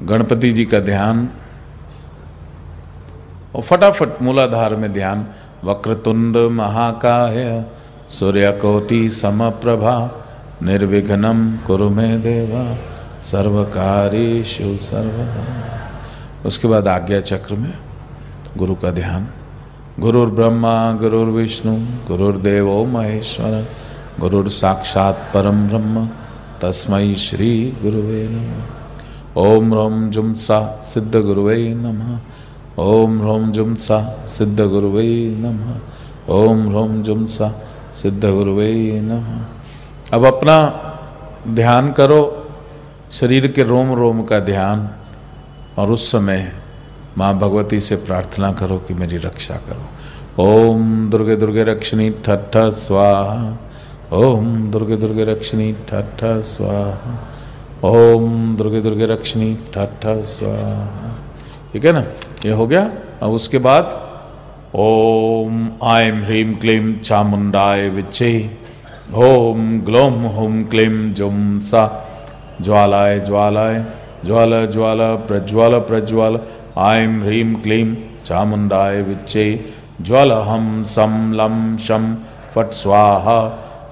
गणपति जी का ध्यान और फटाफट मूलाधार में ध्यान। वक्रतुंड महाकाय सूर्यकोटि समप्रभा निर्विघ्नं कुरु मे देवा सर्वकार्येषु सर्वदा। उसके बाद आज्ञा चक्र में गुरु का ध्यान। गुरुर्ब्रह्मा गुरुर्विष्णु गुरुर्देवो महेश्वर गुरुर्साक्षात् परम ब्रह्म तस्मै श्री गुरुवे नमः। ओम ह्रौं जुं सा सिद्ध गुरुवे नमः। ओम ह्रौं जुं सा सिद्ध गुरुवे नमः। ओम ह्रौं जुं सा सिद्ध गुरुवे नमः। अब अपना ध्यान करो, शरीर के रोम रोम का ध्यान, और उस समय माँ भगवती से प्रार्थना करो कि मेरी रक्षा करो। ओम दुर्गे दुर्गे रक्षिणी ठठ स्वाहा। ओम दुर्गे दुर्गे रक्षिणी ठठ स्वाहा। ओम दुर्गे दुर्गे रक्षिणी ठठ स्वाहा। ठीक है ना, ये हो गया। अब उसके बाद ओम ऐं ह्रीं क्लीं चामुंडाय विच्चे। ओम ग्लौम हुम क्लीं जुं सा ज्वालाय ज्वालाय ज्वाला ज्वाला प्रज्वाल प्रज्वाल। ऐं ह्रीं क्लीं चामुंडाय विच्चे ज्वालहं सं लं शं फट् स्वाहा।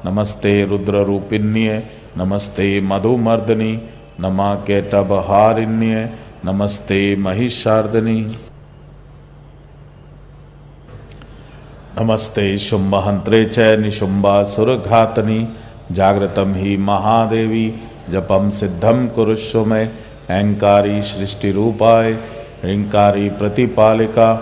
नमस्ते रुद्र रूपिण्ये नमस्ते मधुमर्दनी नमा केटभहारिण्ये नमस्ते महिषार्दनी। नमस्ते शुंभहंत्रे च निशुंभासुरघातनी जागृतं हि महादेवी जपम सिद्धम कुरुष्व मे। ऐंकारी सृष्टि रूपाय ह्रींकारी प्रतिपालिका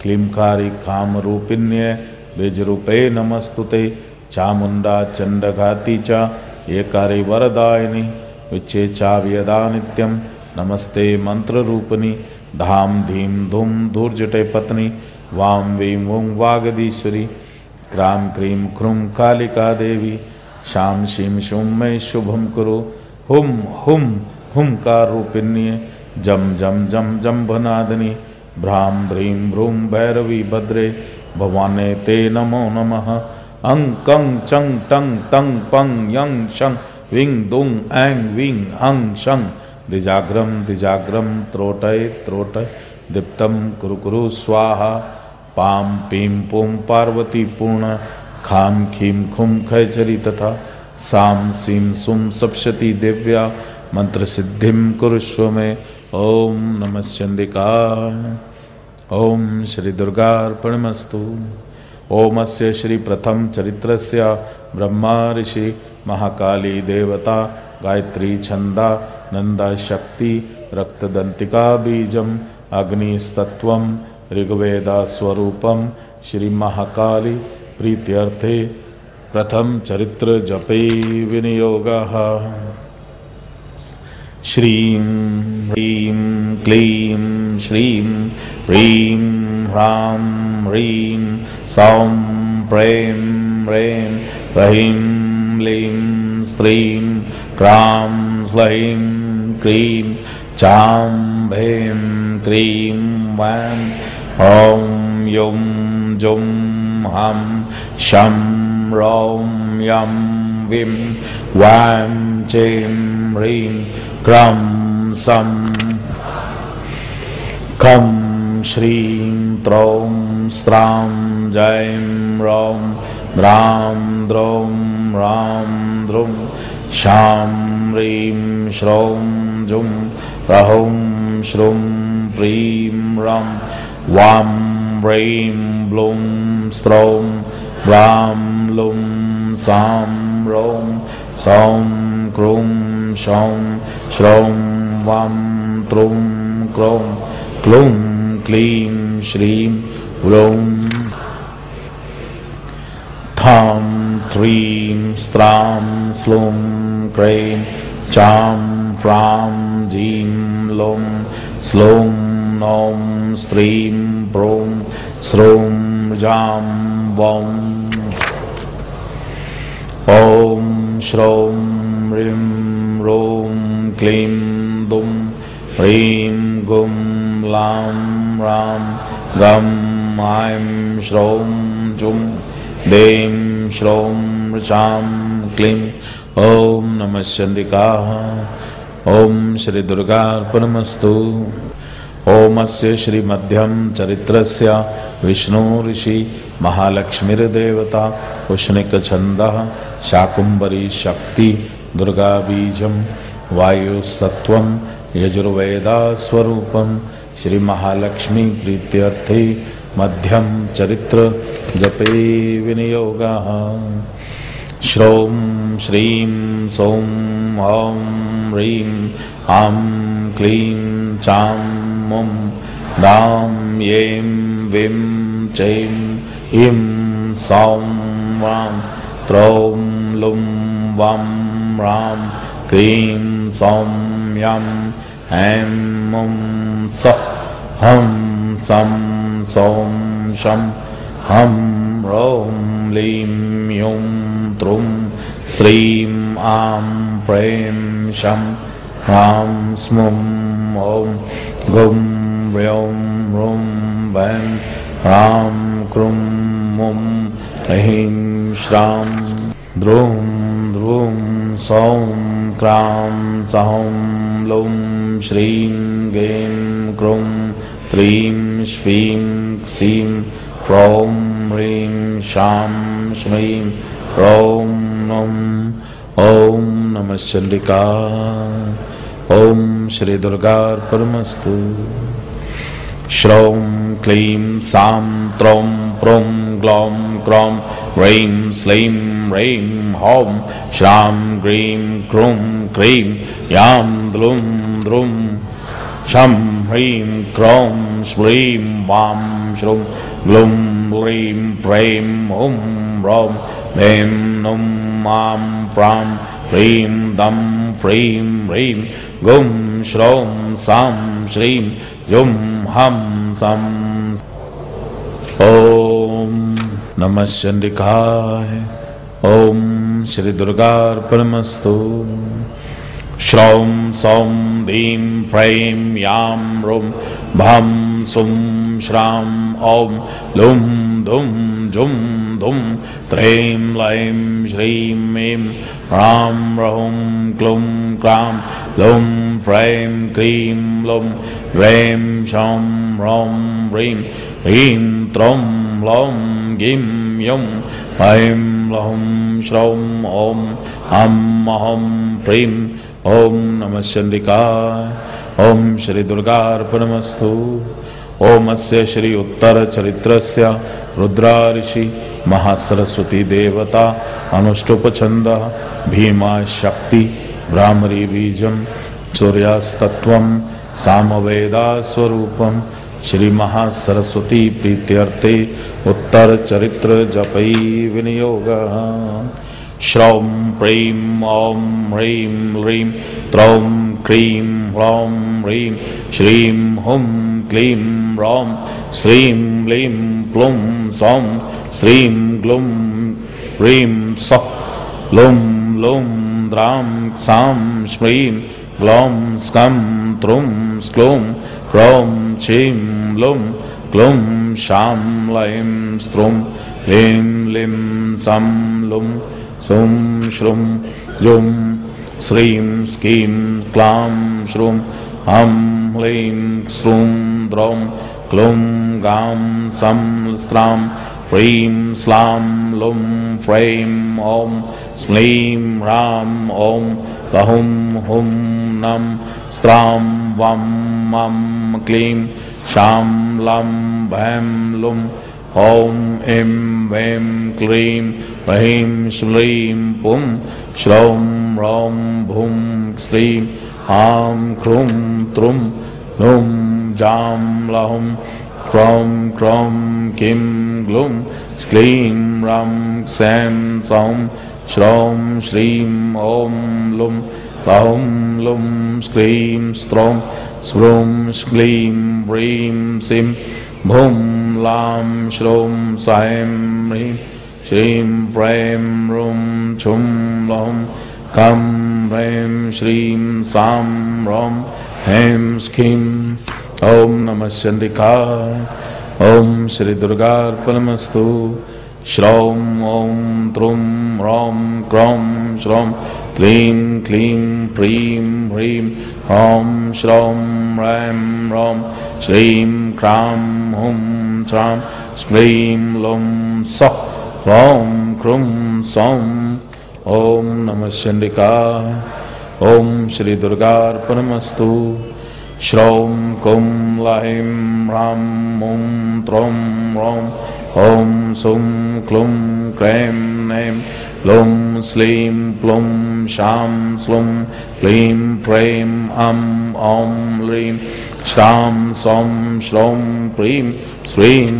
क्लींकारी काम रूपिण्ये बीजरूपे नमस्तुते। चामुंडा चंडघाती च एकारी वरदायिनी विच्चे चाव्यदा नित्यम नमस्ते मंत्र रूपिणी। धाम धीम धूम धूर्जटे पत्नी वाम वीं वुं वागदीश्वरी। क्रां क्रीं क्रूं कालिका देवी शां शीं शूं मे शुभम कुरु। हुम हुम हुंकार रूपिण्ये जम जम जम जम्भनादिनी। भ्रां भ्रीं भ्रूं भैरवी भद्रे भवाने ते नमो नमः। अं कं चं टं तं पं यं शं विं दुं ऐं विं हं शं दिजाग्रम दिजाग्रम त्रोटय त्रोटय दीप्तं कुरु कुरु स्वाहा। पां पीं पुं पार्वती पूर्ण खां खीं खुं खैचरी तथा सां सीं सुं सप्शती दिव्या मंत्र सिद्धिं कुरुष्व मे। ओम नमः चंडिकाय। ओम श्री दुर्गार्पणमस्तु। ओम अस्य श्री प्रथम चरित्रस्य ब्रह्मा ऋषि महाकाली देवता गायत्री छंदा नंदा शक्ति रक्तदंतिका बीजम अग्निस्तत्वम ऋग्वेदा स्वरूपम श्री महाकाली प्रीत्यर्थे प्रथम चरित्र जपे विनियोगः। श्रीं ह्रीं क्लीं श्रीं ह्रीं ह्रां ह्रीं सौं प्रें ह्रें ह्रीं लीं श्रीं क्रां स्लैं क्रीं चां भैं क्रीं वैं ॐ युं जुं हं शं रौं यं विं वैं चैं ह्रीं क्रां सं खं श्रीं त्रौं स्रां जैं रौं द्रां द्रौं रां द्रुं शां ह्रीं श्रौं जुं रहुं श्रुं प्रीं रं वां ह्रीं ब्लूं स्त्रौं ब्लां लुं सां रौं सौं क्रूं शौं श्रौं वां त्रुं क्रों क्लूं क्लीं श्रीं ह्रूं ठां थ्रीं स्त्रां स्लुं क्रीं चां फ्रां जीं लुं स्लुं नौं स्त्रीं प्रूं स्रूं जां वौं। ॐ श्रौं ह्रीं ह्रूं क्लीं दुं ह्रीं गुं लां रां गं ऐं श्रौं जुं दें श्रौं ऋचां क्लीं। ओम नमः चंडिकाः। ओम श्री दुर्गार्पणमस्तु। ओमस्य श्रीमध्यम चरित्रस्य विष्णु ऋषि महालक्ष्मीर्देवता उष्णिक छंदः शाकुंभरी शक्ति दुर्गा बीजम वायुसत्वं यजुर्वेदा स्वरूपम श्री महालक्ष्मी प्रीत्यर्थे मध्यम चरित्र जपे विनियोगः। श्रों श्रीं सौं ॐ ह्रीं आं क्लीं चां मुं दां यें विं चैं ईं सौं वां त्रौं लुं वां रां क्लीं सौं यं ऐं मुं सः हं सं सौं शं हं ह्रौं लीं यूं त्रुं श्रीं आं प्रें शं ह्रां स्मुं ॐ गुं ह्रौं ह्रुं वैं ह्रां क्रुं मुं ऐं श्रां द्रुं द्रुं सौं क्रां सौं लुं श्रीं गें क्रुं त्रीं श्वीं क्सीं ह्रौं ह्रीं शां श्रीं ह्रौं नुं। ओम नमः चंडिका। ओम श्री दुर्गार्पणमस्तु। श्रौं क्लीं सां त्रौं प्रों ग्लौं क्रौं ह्रीं श्लीं ह्रीं हौं श्रां ग्रीं क्रूं क्रीं यां द्लुं द्रुं शं ह्रीं क्रों श्रीं वां श्रुं ग्लुं ह्रीं प्रें हुं ह्रौं ऐं नुं मां फ्रां ह्रीं दं फ्रीं ह्रीं गुं श्रौं सां श्रीं युं हं सं। ओम नमः चंडिकाय। ओम श्री दुर्गार्पणमस्तु। श्रौं सौं दीं प्रें यां रुं भं सुं श्रां ॐ लुं दुं जुं दुं त्रीं लैं श्रीं ऐं ह्रां ह्रौं क्लुं क्रां लुं फ्रैं क्रीं लुं ह्रैं शं ह्रौं ह्रीं ह्रीं त्रौं लौं गिं युं ऐं लहुं श्रौं ॐ हं अहं प्रीं। ओम नमः चंडिकाय। ओम श्री दुर्गार्पणमस्तु। ओमस्य श्री उत्तर चरित्रस्य रुद्रा ऋषि महासरस्वती देवता अनुष्टुप छंदः भीमा शक्ति भ्रामरी बीजम सूर्यास्तत्वं सामवेदा स्वरूपम श्री महासरस्वती प्रीत्यर्थे उत्तर चरित्र जपै विनियोगः। श्रौं प्रीं ॐ ह्रीं ह्रीं त्रौं क्रीं ह्रौं ह्रीं श्रीं हुं क्लीं ह्रौं श्रीं ह्लीं प्लुं सौं श्रीं ग्लुं ह्रीं सः लुं लुं द्रां सां श्रीं ग्लौं स्कं त्रुं स्क्लुं ह्रौं छीं लुं क्लुं शां लैं स्त्रुं लीं लिं सं लुं सुं श्रुं जुं श्रीं स्कीं क्लां श्रुं हं ह्लीं श्रुं द्रौं क्लुं गां सं स्त्रां ह्रीं स्लां लुं फ्रैं ॐ स्लीं ह्रां ॐ लहुं हुं नं स्त्रां वं मं क्लीं शां लं भैं लुं ॐ ऐं वैं क्लीं ह्रीं श्रीं पुं श्रौं ह्रौं भुं श्रीं आं क्रूं त्रुं नुं जां लहुं क्रौं क्रौं किं ग्लुं क्लीं रं सैं सौं श्रौं श्रीं ॐ लुं लहुं लुं स्क्लीं स्त्रौं स्प्रुं स्क्लीं ह्रीं सिं भुं लां श्रौं सैं ह्रीं श्रीं फ्रैं रुं छुं लहुं कं ह्रैं श्रीं सां रौं ऐं स्कीं। ओम नमः चंडिकाय। ओम श्री दुर्गार्पणमस्तु। श्रौं ॐ त्रुं ह्रौं क्रौं श्रौं क्लीं क्लीं प्रीं ह्रीं ह्रौं श्रौं ह्रैं ह्रौं श्रीं क्रां हुं त्रां स्प्रीं लुं सौः ह्रौं क्रुं सौं। ओम नमः चंडिका। ओम श्री दुर्गार्पणमस्तु। श्रौं कुं लाहीं ह्रां मुं त्रौं रौं ॐ सुं क्लुं क्लैं नैं लुं श्लीं प्लुं शां स्लुं क्लीं प्रें अं ॐ लीं श्रां सौं श्रौं प्रीं श्रीं।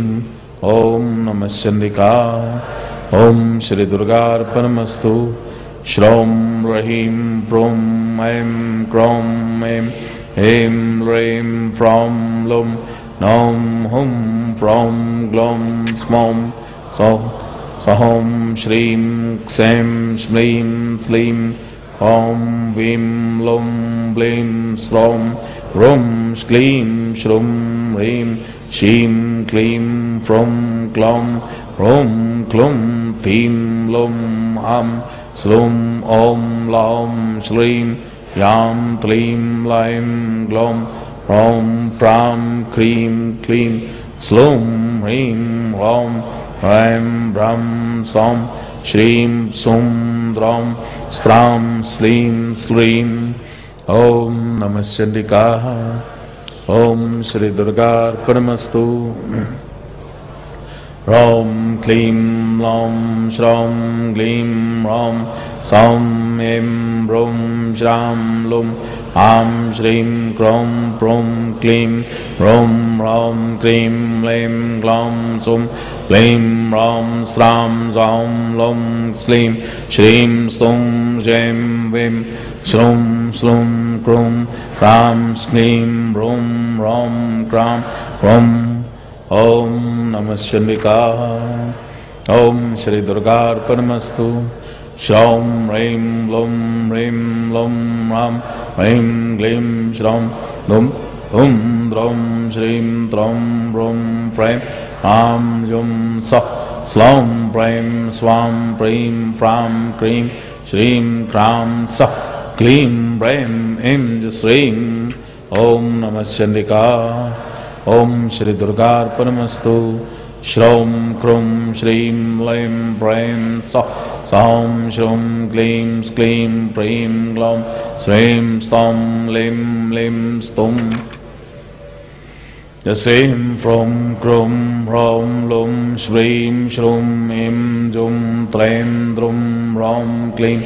ओम नमः चंडिका। ओम श्री दुर्गार्पणमस्तु। श्रौं ह्रीं प्रुं ऐं क्रौं ऐं ऐं ह्रीं फ्रौं लुं नौं हुं फ्रौं ग्लौं स्मौं सौं सौं श्रीं क्षैं श्रीं श्लीं ॐ वीं लुं ब्लीं स्रौं रुं श्क्लीं श्रुं ह्रीं शीं क्लीं फ्रुं क्लौं ह्रूं क्लुं तीं लुं हं स्लुं ॐ लौं श्रीं यां क्लीं लां ग्लौं ह्रौं प्रां क्रीं क्लीं स्लुं ह्रीं ह्रौं ह्रैं ब्रं सौं श्रीं सुं द्रौं स्त्रां श्लीं श्रीं। ओम नमः चंडिका। ओम श्री दुर्गार्पणमस्तु। ह्रौं क्लीं लौं श्रौं ग्लीं ह्रौं सौं ऐं ब्रूं श्रां लुं आं श्रीं क्रों प्रूं क्लीं ह्रूं ह्रौं क्रीं क्लीं ग्लौं सुं क्लीं ह्रौं स्रां सौं लुं श्लीं श्रीं स्तुं जैं वीं श्रुं स्लुं क्रुं क्रां श्लीं ह्रूं ह्रौं क्रां ह्रुं। ओम नमः चंडिका। ओम श्री दुर्गार्पणमस्तु। श्रौं ह्रीं लुं ह्रीं लुं ह्रां ह्रीं क्लीं श्रौं लुं हुं द्रौं श्रीं त्रौं ह्रूं प्रें आं जुं सः स्लौं प्रें स्वां प्रीं फ्रां क्रीं श्रीं क्रां सः क्लीं प्रें ऐं श्रीं। ओम नमः चंडिका। ओम श्री दुर्गार्पणमस्तु। श्रौं क्रुं श्रीं क्लीं प्रें सौः सौं श्रुं क्लीं क्लीं प्रीं ग्लौं श्रीं स्तौं लीं लीं स्तुं श्रीं फ्रौं क्रुं ह्रौं लुं श्रीं श्रुं ऐं जुं त्रैं द्रुं ह्रौं क्लीं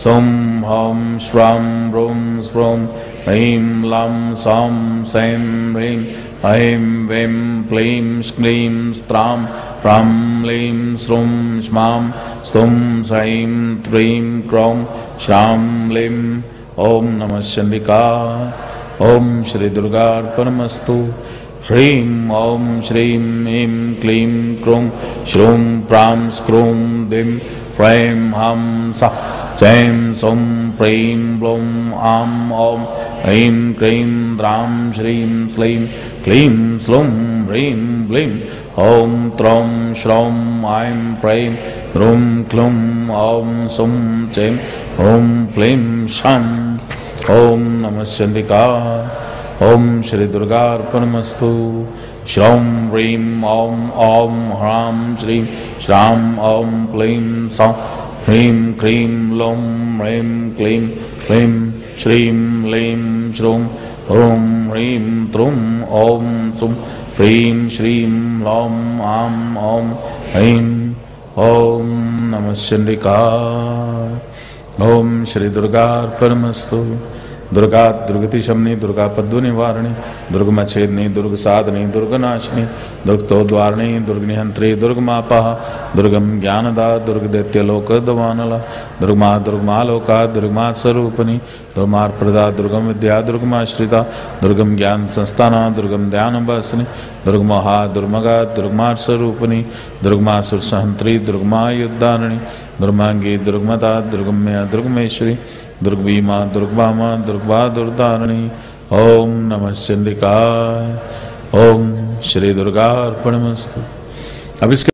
सुं हौं श्रां ह्रूं स्फ्रूं ह्रीं लं सौं सैं ह्रीं ऐं वीं क्लीं क्लीं स्त्रां प्रां लीं श्रुं श्मां स्तुं सैं प्रीं क्रौं श्रां लीं। ओम नमः चंडिका। ओम श्री दुर्गार्पणमस्तु। ह्रीं ॐ श्रीं ऐं क्लीं क्रूं श्रूं प्रां स्क्रूं दिं प्रें हं सः चैं सुं प्रीं ब्लूं आं ॐ ऐं क्लीं द्रां श्रीं श्लीं क्लीं स्लुं ह्रीं ब्लीं ॐ त्रौं श्रौं ऐं प्रें ह्रूं क्लूं ॐ सुं चैं ह्रूं प्लीं शं। ओम नमः चंडिका। ओम श्री दुर्गार्पणमस्तु। श्रौं ह्रीं ॐ ॐ ह्रां श्रीं श्रां ॐ क्लीं सौं ह्रीं क्लीं लुं ह्रीं क्लीं क्लीं श्रीं लीं श्रूं ह्रूं ह्रीं त्रुं ॐ सुं ह्रीं श्रीं लौं आं ॐ ऐं। ओम नमः चंडिका। ओम श्री दुर्गार्पणमस्तु। दुर्गा दुर्गति शमनी दुर्गा पद्दु निवारणी दुर्गमच्छेदनी दुर्ग साधनी दुर्गनाशिनी दुर्गतोद्वारणी दुर्गनिहंत्री दुर्गमापा दुर्गम ज्ञानदा दुर्गदैत्य लोक दवानला दुर्गमा दुर्गमालोका दुर्गमा स्वरूपनी दुर्मार्प्रदा दुर्गम विद्या दुर्गमाश्रिता दुर्गम ज्ञान संस्थाना दुर्गम ध्यान बसनी दुर्गमहा दुर्मगा दुर्गमा स्वरूपनी दुर्गमा सुरसहंत्री दुर्गमा युद्धारणी दुर्गांगी दुर्गमता दुर्गम्या दुर्गमेश्वरी दुर्गभीमा दुर्गभामा दुर्गभा दुर्धारणी। ओम नमः चंडिकाय। ओम श्री दुर्गार्पणमस्तु। अब इसके